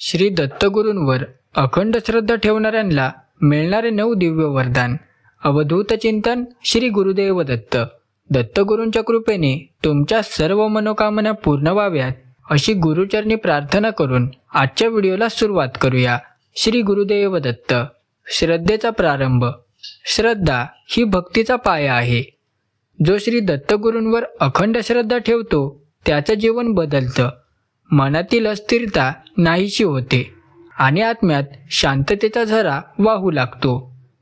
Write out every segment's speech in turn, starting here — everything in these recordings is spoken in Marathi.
श्री दत्तगुरूंवर अखंड श्रद्धा ठेवणाऱ्यांना मिळणारे 9 दिव्य वरदान. अवधूत चिंतन श्री गुरुदेव दत्त. दत्तगुरूंच्या कृपेने तुमच्या सर्व मनोकामना पूर्ण व्हाव्यात अशी गुरुचरणी प्रार्थना करून आजच्या व्हिडिओला सुरुवात करूया. श्री गुरुदेव दत्त. श्रद्धेचा प्रारंभ. श्रद्धा ही भक्तीचा पाया आहे. जो श्री दत्तगुरूंवर अखंड श्रद्धा ठेवतो त्याचं जीवन बदलतं. मनातील अस्थिरता नाहीशी होते आणि आत्म्यात शांततेचा झरा वाहू लागतो.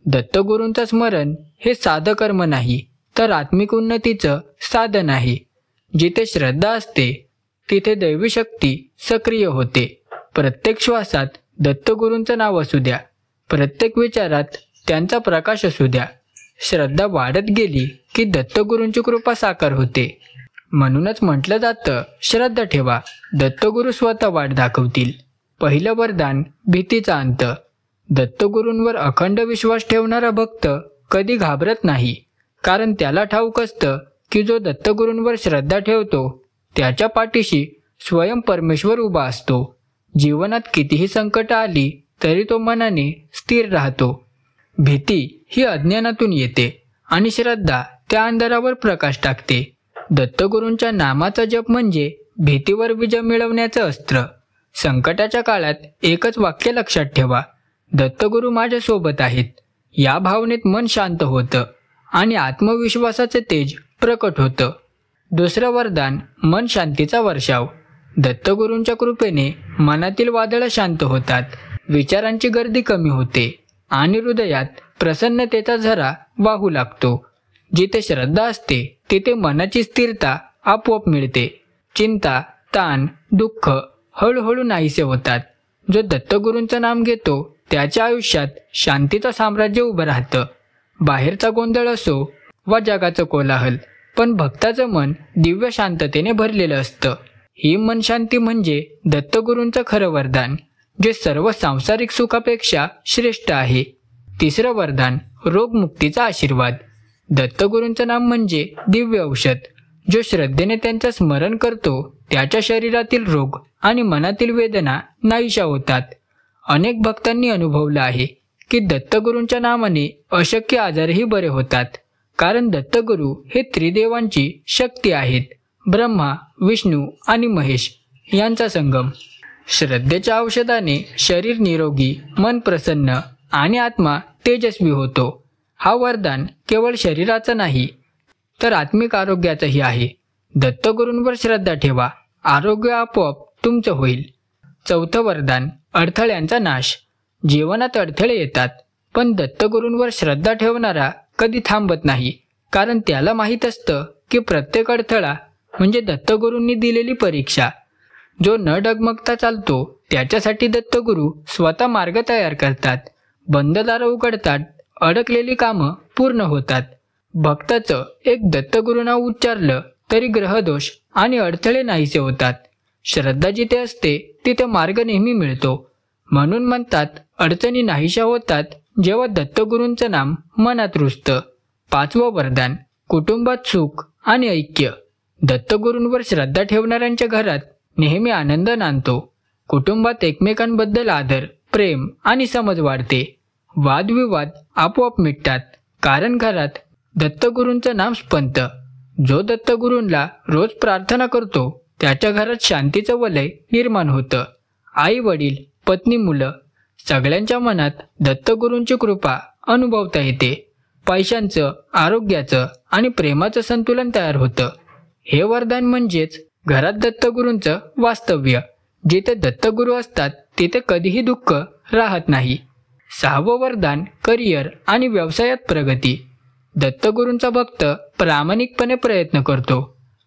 दत्तगुरूंचं स्मरण हे साधं कर्म नाही तर आत्मिक उन्नतीचं साधन आहे. जिथे श्रद्धा असते तिथे दैवी शक्ती सक्रिय होते. प्रत्येक श्वासात दत्तगुरूंचं नाव असू द्या, प्रत्येक विचारात त्यांचा प्रकाश असू द्या. श्रद्धा वाढत गेली की दत्तगुरूंची कृपा साकार होते. म्हणूनच म्हटलं जातं, श्रद्धा ठेवा, दत्तगुरू स्वतः वाट दाखवतील. पहिलं वरदान, भीतीचा अंत. दत्तगुरूंवर अखंड विश्वास ठेवणारा भक्त कधी घाबरत नाही, कारण त्याला ठाऊक असतं की जो दत्तगुरूंवर श्रद्धा ठेवतो त्याच्या पाठीशी स्वयं परमेश्वर उभा असतो. जीवनात कितीही संकट आली तरी तो मनाने स्थिर राहतो. भीती ही अज्ञानातून येते आणि श्रद्धा त्या अंधारावर प्रकाश टाकते. दत्तगुरूंच्या नामाचा जप म्हणजे भीतीवर विजय मिळवण्याचं अस्त्र. संकटाच्या काळात एकच वाक्य लक्षात ठेवा, दत्तगुरू माझ्या सोबत आहेत. या भावनेत मन शांत होतं आणि आत्मविश्वासाचे तेज प्रकट होतं. दुसरं वरदान, मन शांतीचा वर्षाव. दत्तगुरूंच्या कृपेने मनातील वादळं शांत होतात, विचारांची गर्दी कमी होते आणि हृदयात प्रसन्नतेचा झरा वाहू लागतो. जिथे श्रद्धा असते तिथे मनाची स्थिरता आपोआप मिळते. चिंता, ताण, दुःख हळूहळू नाहीसे होतात. जो दत्तगुरूंचं नाम घेतो त्याच्या आयुष्यात शांतीचं साम्राज्य उभं राहतं. बाहेरचा गोंधळ असो वा जगाचं कोलाहल, पण भक्ताचं मन दिव्य शांततेने भरलेलं असतं. ही मन शांती म्हणजे दत्तगुरूंचं खरं वरदान, जे सर्व सांसारिक सुखापेक्षा श्रेष्ठ आहे. तिसरं वरदान, रोगमुक्तीचा आशीर्वाद. दत्तगुरूंचं नाम म्हणजे दिव्य औषध. जो श्रद्धेने त्यांचं स्मरण करतो त्याच्या शरीरातील रोग आणि मनातील वेदना नाहीशा होतात. अनेक भक्तांनी अनुभवलं आहे की दत्तगुरूंच्या नामाने अशक्य आजारही बरे होतात, कारण दत्तगुरू हे त्रिदेवांची शक्ती आहेत. ब्रह्मा, विष्णू आणि महेश यांचा संगम. श्रद्धेच्या औषधाने शरीर निरोगी, मन प्रसन्न आणि आत्मा तेजस्वी होतो. हा वरदान केवळ शरीराचं नाही तर आत्मिक आरोग्याचंही आहे. दत्तगुरूंवर श्रद्धा ठेवा, आरोग्य आपोआप तुमचं होईल. चौथं वरदान, अडथळ्यांचा नाश. जीवनात अडथळे येतात, पण दत्तगुरूंवर श्रद्धा ठेवणारा कधी थांबत नाही, कारण त्याला माहीत असतं की प्रत्येक अडथळा म्हणजे दत्तगुरूंनी दिलेली परीक्षा. जो न डगमगता चालतो त्याच्यासाठी दत्तगुरू स्वतः मार्ग तयार करतात. बंद दारं उघडतात, अडकलेली कामं पूर्ण होतात. भक्ताचं एक दत्तगुरू नाव उच्चारलं तरी ग्रहदोष आणि अडथळे नाहीसे होतात. श्रद्धा जिथे असते तिथे मार्ग नेहमी मिळतो. म्हणून म्हणतात, अडचणी नाहीशा होतात जेव्हा दत्तगुरूंचं नाम मनात रुजतं. पाचवं वरदान, कुटुंबात सुख आणि ऐक्य. दत्तगुरूंवर श्रद्धा ठेवणाऱ्यांच्या घरात नेहमी आनंद नांदतो. कुटुंबात एकमेकांबद्दल आदर, प्रेम आणि समज वाढते. वादविवाद आपोआप मिटतात, कारण घरात दत्तगुरूंचं नाम स्पंदतं. जो दत्तगुरूंना रोज प्रार्थना करतो त्याच्या घरात शांतीचं वलय निर्माण होतं. आई वडील, पत्नी, मुलं सगळ्यांच्या मनात दत्तगुरूंची कृपा अनुभवता येते. पैशांचं, आरोग्याचं आणि प्रेमाचं संतुलन तयार होतं. हे वरदान म्हणजेच घरात दत्तगुरूंचं वास्तव्य. जिथे दत्तगुरू असतात तिथे कधीही दुःख राहत नाही. सहावं वरदान, करिअर आणि व्यवसायात प्रगती. दत्तगुरूंचा भक्त प्रामाणिकपणे प्रयत्न करतो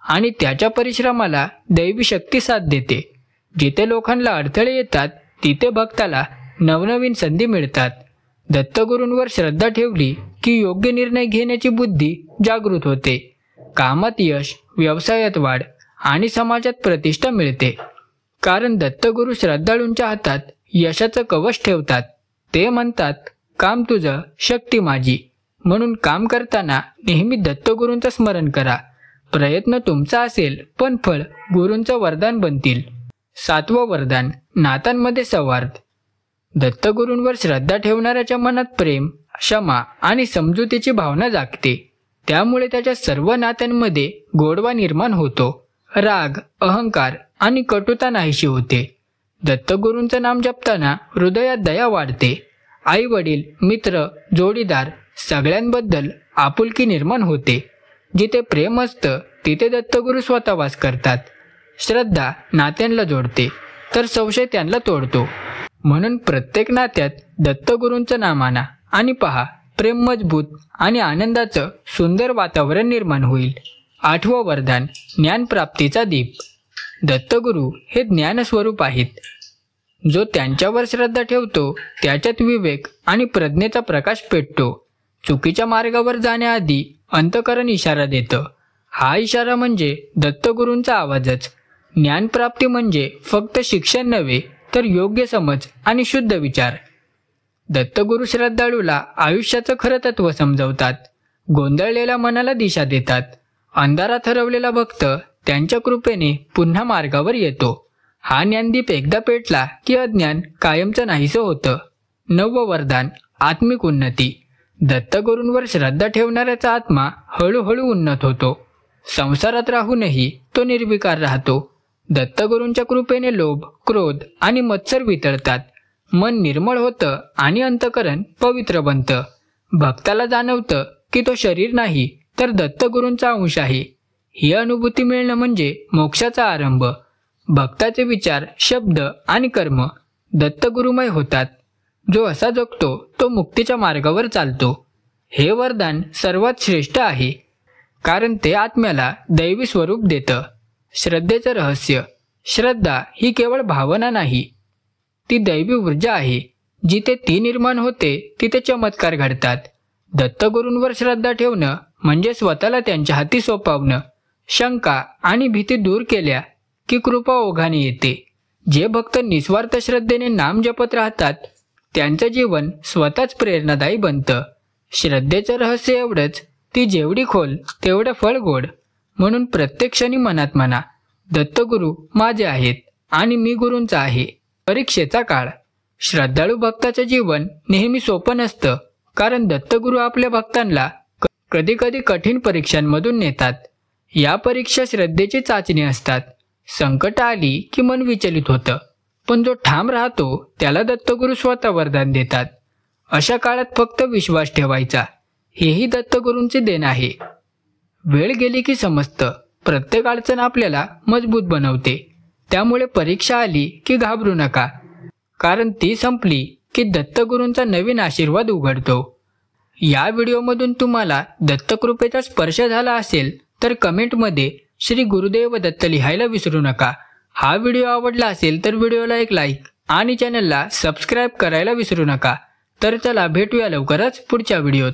आणि त्याच्या परिश्रमाला दैवी शक्ती साथ देते. जिथे लोकांना अडथळे येतात तिथे भक्ताला नवनवीन संधी मिळतात. दत्तगुरूंवर श्रद्धा ठेवली की योग्य निर्णय घेण्याची बुद्धी जागृत होते. कामात यश, व्यवसायात वाढ आणि समाजात प्रतिष्ठा मिळते, कारण दत्तगुरू श्रद्धाळूंच्या हातात यशाचं कवच ठेवतात. ते म्हणतात, काम तुझं, शक्ती माझी. म्हणून काम करताना नेहमी दत्तगुरूंचं स्मरण करा. प्रयत्न तुमचा असेल पण फळ गुरूंचं वरदान बनतील. 7वं वरदान नातांमध्ये सौहार्द. दत्तगुरूंवर श्रद्धा ठेवणाऱ्याच्या मनात प्रेम, क्षमा आणि समजुतीची भावना जागते. त्यामुळे त्याच्या सर्व नात्यांमध्ये गोडवा निर्माण होतो. राग, अहंकार आणि कटुता नाहीशी होते. दत्तगुरूंचं नाम जपताना हृदयात दया वाढते. आई वडील, मित्र, जोडीदार सगळ्यांबद्दल आपुलकी निर्माण होते. जिथे प्रेम असतं तिथे दत्तगुरू स्वतः वास करतात. श्रद्धा नात्यांना जोडते तर संशय त्यांना तोडतो. म्हणून प्रत्येक नात्यात दत्तगुरूंचं नाम आणा आणि पहा, प्रेम मजबूत आणि आनंदाचं सुंदर वातावरण निर्माण होईल. 8वं वरदान ज्ञानप्राप्तीचा दीप. दत्तगुरू हे ज्ञानस्वरूप आहेत. जो त्यांच्यावर श्रद्धा ठेवतो त्याच्यात विवेक आणि प्रज्ञेचा प्रकाश पेटतो. चुकीच्या मार्गावर जाण्याआधी अंतःकरण इशारा देतं. हा इशारा म्हणजे दत्तगुरूंचा आवाजच. ज्ञानप्राप्ती म्हणजे फक्त शिक्षण नव्हे तर योग्य समज आणि शुद्ध विचार. दत्तगुरू श्रद्धाळूला आयुष्याचं खरं तत्त्व समजवतात. गोंधळलेल्या मनाला दिशा देतात. अंधारात हरवलेला भक्त त्यांच्या कृपेने पुन्हा मार्गावर येतो. हा ज्ञानदीप एकदा पेटला की अज्ञान कायमचं नाहीसं होतं. 9वं वरदान आत्मिक उन्नती. दत्तगुरूंवर श्रद्धा ठेवणाऱ्याचा आत्मा हळूहळू उन्नत होतो. संसारात राहूनही तो निर्विकार राहतो. दत्तगुरूंच्या कृपेने लोभ, क्रोध आणि मत्सर वितळतात. मन निर्मळ होतं आणि अंतःकरण पवित्र बनतं. भक्ताला जाणवतं की तो शरीर नाही तर दत्तगुरूंचा अंश आहे. ही अनुभूती मिळणं म्हणजे मोक्षाचा आरंभ. भक्ताचे विचार, शब्द आणि कर्म दत्तगुरुमय होतात. जो असा जगतो तो मुक्तीच्या मार्गावर चालतो. हे वरदान सर्वात श्रेष्ठ आहे कारण ते आत्म्याला दैवी स्वरूप देतं. श्रद्धेचं रहस्य. श्रद्धा ही केवळ भावना नाही, ती दैवी ऊर्जा आहे. जिथे ती निर्माण होते तिथे चमत्कार घडतात. दत्तगुरूंवर श्रद्धा ठेवणं म्हणजे स्वतःला त्यांच्या हाती सोपवणं. शंका आणि भीती दूर केल्या की कृपा ओघाने येते. जे भक्त निस्वार्थ श्रद्धेने नाम जपत राहतात त्यांचं जीवन स्वतःच प्रेरणादायी बनतं. श्रद्धेचं रहस्य एवढंच, ती जेवढी खोल तेवढं फळ गोड. म्हणून प्रत्येक क्षणी मनात म्हणा, दत्तगुरू माझे आहेत आणि मी गुरूंचा आहे. परीक्षेचा काळ. श्रद्धाळू भक्ताचं जीवन नेहमी सोपं नसतं कारण दत्तगुरू आपल्या भक्तांना कधी कधी कठीण परीक्षांमधून नेतात. या परीक्षा श्रद्धेची चाचणी असतात. संकट आली की मन विचलित होतं, पण जो ठाम राहतो त्याला दत्तगुरू स्वतः वरदान देतात. अशा काळात फक्त विश्वास ठेवायचा, हेही दत्तगुरूंचे देण आहे. वेळ गेली की समजतं, प्रत्येक अडचण आपल्याला मजबूत बनवते. त्यामुळे परीक्षा आली की घाबरू नका, कारण ती संपली की दत्तगुरूंचा नवीन आशीर्वाद उघडतो. या व्हिडिओमधून तुम्हाला दत्तकृपेचा स्पर्श झाला असेल तर कमेंटमध्ये श्री गुरुदेव दत्त लिहायला विसरू नका. हा व्हिडिओ आवडला असेल तर व्हिडिओला एक लाईक आणि चॅनलला सबस्क्राईब करायला विसरू नका. तर चला भेटूया लवकरच पुढच्या व्हिडिओत.